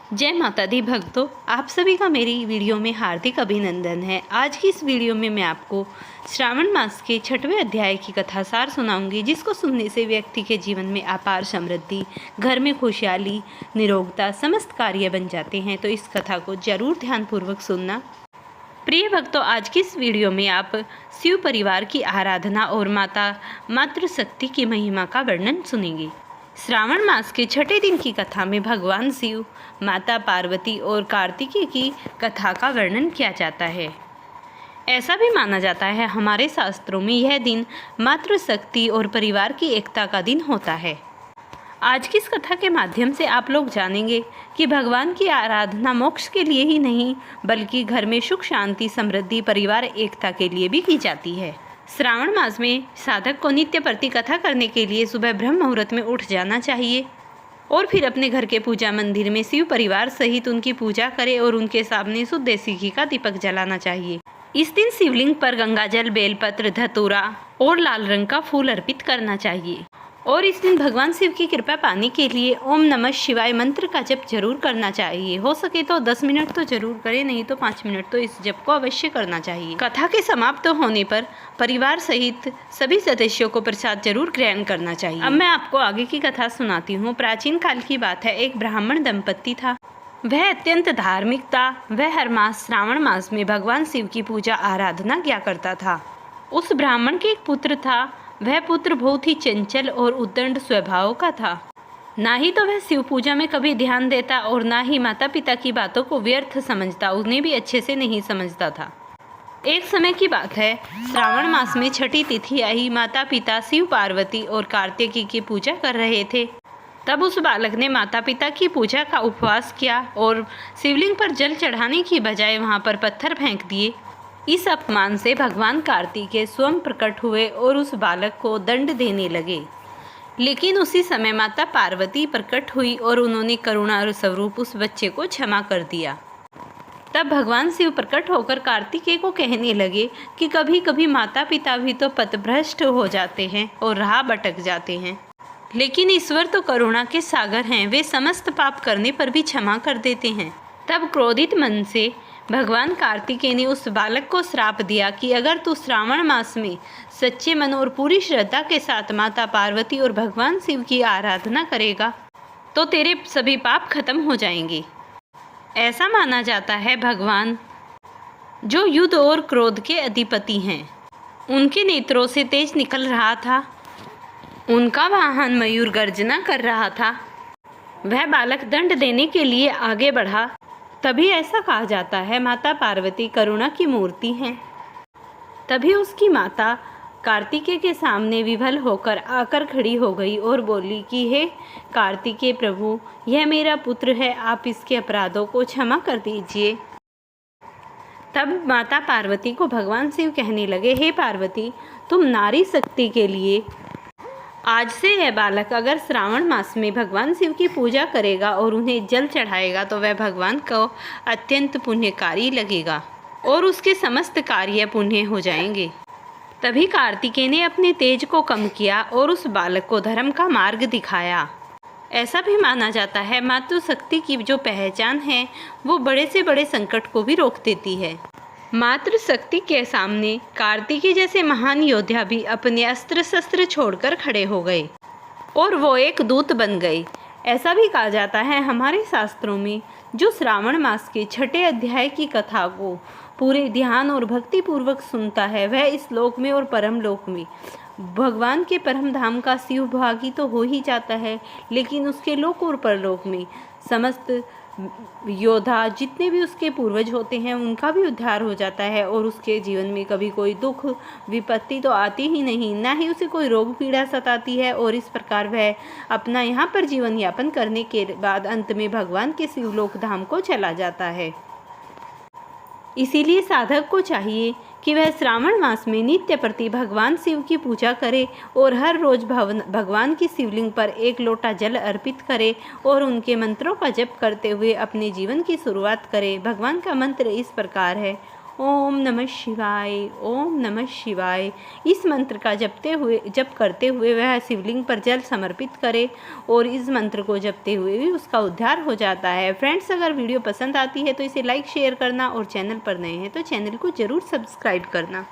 जय माता दी भक्तों, आप सभी का मेरी वीडियो में हार्दिक अभिनंदन है। आज की इस वीडियो में मैं आपको श्रावण मास के 6वें अध्याय की कथा सार सुनाऊंगी, जिसको सुनने से व्यक्ति के जीवन में अपार समृद्धि, घर में खुशहाली, निरोगता, समस्त कार्य बन जाते हैं। तो इस कथा को जरूर ध्यानपूर्वक सुनना। प्रिय भक्तों, आज की इस वीडियो में आप शिव परिवार की आराधना और माता मातृशक्ति की महिमा का वर्णन सुनेंगे। श्रावण मास के 6ठे दिन की कथा में भगवान शिव, माता पार्वती और कार्तिकेय की कथा का वर्णन किया जाता है। ऐसा भी माना जाता है हमारे शास्त्रों में यह दिन मातृशक्ति और परिवार की एकता का दिन होता है। आज की इस कथा के माध्यम से आप लोग जानेंगे कि भगवान की आराधना मोक्ष के लिए ही नहीं, बल्कि घर में सुख, शांति, समृद्धि, परिवार एकता के लिए भी की जाती है। श्रावण मास में साधक को नित्य प्रति कथा करने के लिए सुबह ब्रह्म मुहूर्त में उठ जाना चाहिए और फिर अपने घर के पूजा मंदिर में शिव परिवार सहित उनकी पूजा करे और उनके सामने शुद्ध देसी घी का दीपक जलाना चाहिए। इस दिन शिवलिंग पर गंगाजल, बेलपत्र, धतूरा और लाल रंग का फूल अर्पित करना चाहिए। और इस दिन भगवान शिव की कृपा पाने के लिए ओम नमः शिवाय मंत्र का जप जरूर करना चाहिए। हो सके तो 10 मिनट तो जरूर करें, नहीं तो 5 मिनट तो इस जप को अवश्य करना चाहिए। कथा के समाप्त होने पर परिवार सहित सभी सदस्यों को प्रसाद जरूर ग्रहण करना चाहिए। अब मैं आपको आगे की कथा सुनाती हूँ। प्राचीन काल की बात है, एक ब्राह्मण दंपत्ति था। वह अत्यंत धार्मिक था। वह हर मास श्रावण मास में भगवान शिव की पूजा आराधना किया करता था। उस ब्राह्मण के एक पुत्र था। वह पुत्र बहुत ही चंचल और उद्दंड स्वभाव का था। ना ही तो वह शिव पूजा में कभी ध्यान देता और ना ही माता पिता की बातों को व्यर्थ समझता, उन्हें भी अच्छे से नहीं समझता था। एक समय की बात है, श्रावण मास में 6ठी तिथि आई। माता पिता शिव, पार्वती और कार्तिकेय की पूजा कर रहे थे। तब उस बालक ने माता पिता की पूजा का उपवास किया और शिवलिंग पर जल चढ़ाने की बजाय वहां पर पत्थर फेंक दिए। इस अपमान से भगवान कार्तिकेय स्वयं प्रकट हुए और उस बालक को दंड देने लगे। लेकिन उसी समय माता पार्वती प्रकट हुई और उन्होंने करुणा स्वरूप उस बच्चे को क्षमा कर दिया। तब भगवान शिव प्रकट होकर कार्तिकेय को कहने लगे कि कभी कभी माता पिता भी तो पथभ्रष्ट हो जाते हैं और राह भटक जाते हैं, लेकिन ईश्वर तो करुणा के सागर हैं, वे समस्त पाप करने पर भी क्षमा कर देते हैं। तब क्रोधित मन से भगवान कार्तिकेय ने उस बालक को श्राप दिया कि अगर तू श्रावण मास में सच्चे मन और पूरी श्रद्धा के साथ माता पार्वती और भगवान शिव की आराधना करेगा तो तेरे सभी पाप खत्म हो जाएंगे। ऐसा माना जाता है भगवान, जो युद्ध और क्रोध के अधिपति हैं, उनके नेत्रों से तेज निकल रहा था। उनका वाहन मयूर गर्जना कर रहा था। वह बालक दंड देने के लिए आगे बढ़ा। तभी ऐसा कहा जाता है माता पार्वती करुणा की मूर्ति हैं। तभी उसकी माता कार्तिकेय के सामने विभल होकर आकर खड़ी हो गई और बोली कि हे कार्तिकेय प्रभु, यह मेरा पुत्र है, आप इसके अपराधों को क्षमा कर दीजिए। तब माता पार्वती को भगवान शिव कहने लगे, हे पार्वती, तुम नारी शक्ति के लिए आज से यह बालक अगर श्रावण मास में भगवान शिव की पूजा करेगा और उन्हें जल चढ़ाएगा तो वह भगवान को अत्यंत पुण्यकारी लगेगा और उसके समस्त कार्य पुण्य हो जाएंगे। तभी कार्तिकेय ने अपने तेज को कम किया और उस बालक को धर्म का मार्ग दिखाया। ऐसा भी माना जाता है मातृशक्ति की जो पहचान है वो बड़े से बड़े संकट को भी रोक देती है। मातृशक्ति के सामने कार्तिकेय जैसे महान योद्धा भी अपने अस्त्र शस्त्र छोड़कर खड़े हो गए और वो एक दूत बन गए। ऐसा भी कहा जाता है हमारे शास्त्रों में, जो श्रावण मास के 6ठे अध्याय की कथा को पूरे ध्यान और भक्ति पूर्वक सुनता है, वह इस लोक में और परम लोक में भगवान के परम धाम का शिव भागी तो हो ही जाता है, लेकिन उसके लोक और परलोक में समस्त योद्धा जितने भी उसके पूर्वज होते हैं उनका भी उद्धार हो जाता है और उसके जीवन में कभी कोई दुख विपत्ति तो आती ही नहीं, ना ही उसे कोई रोग पीड़ा सताती है। और इस प्रकार वह अपना यहाँ पर जीवन यापन करने के बाद अंत में भगवान के शिवलोक धाम को चला जाता है। इसीलिए साधक को चाहिए कि वह श्रावण मास में नित्य प्रति भगवान शिव की पूजा करे और हर रोज भगवान की शिवलिंग पर 1 लोटा जल अर्पित करे और उनके मंत्रों का जप करते हुए अपने जीवन की शुरुआत करे। भगवान का मंत्र इस प्रकार है, ओम नमः शिवाय, ओम नमः शिवाय। इस मंत्र का जप करते हुए वह शिवलिंग पर जल समर्पित करे और इस मंत्र को जपते हुए भी उसका उद्धार हो जाता है। फ्रेंड्स, अगर वीडियो पसंद आती है तो इसे लाइक शेयर करना और चैनल पर नए हैं तो चैनल को ज़रूर सब्सक्राइब करना।